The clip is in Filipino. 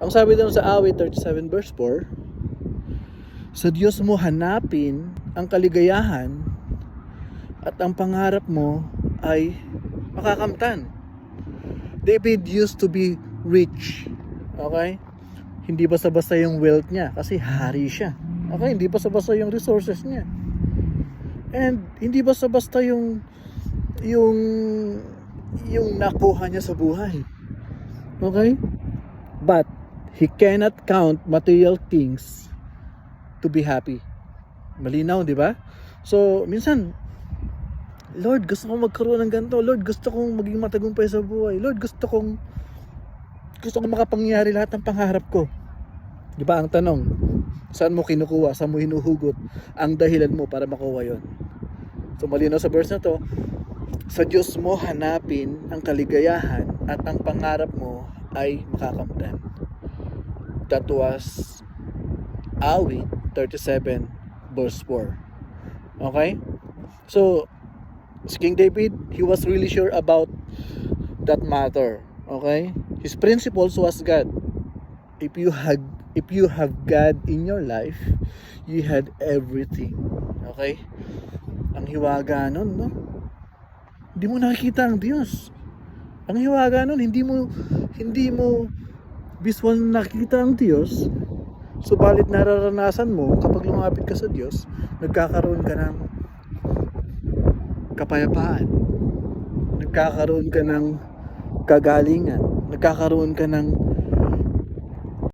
Ang sabi doon sa awit 37 verse 4, sa Diyos mo hanapin ang kaligayahan at ang pangarap mo ay makakamtan. David used to be rich. Okay? Hindi basta-basta yung wealth niya kasi hari siya. Okay? Hindi basta-basta yung resources niya. And hindi basta-basta yung nakuha niya sa buhay. Okay? But he cannot count material things to be happy. Malinaw, di ba? So, minsan, Lord, gusto kong magkaroon ng ganito. Lord, gusto kong maging matagumpay sa buhay. Lord, gusto kong makapangyari lahat ng pangarap ko. Di ba ang tanong? Saan mo kinukuha? Saan mo hinuhugot ang dahilan mo para makuha yon? So, malinaw sa verse na to, sa Diyos mo hanapin ang kaligayahan at ang pangarap mo ay makakamtan. That was awit 37 verse 4. Okay? So, si King David, he was really sure about that matter. Okay? His principles was God. If you have God in your life, you had everything. Okay? Ang hiwaga nun, no? Hindi mo nakikita ang Diyos. Ang hiwaga nun, hindi mo visual nakikita ang Diyos. Subalit nararanasan mo kapag lumapit ka sa Diyos, nagkakaroon ka ng kapayapaan, nagkakaroon ka ng kagalingan, nagkakaroon ka ng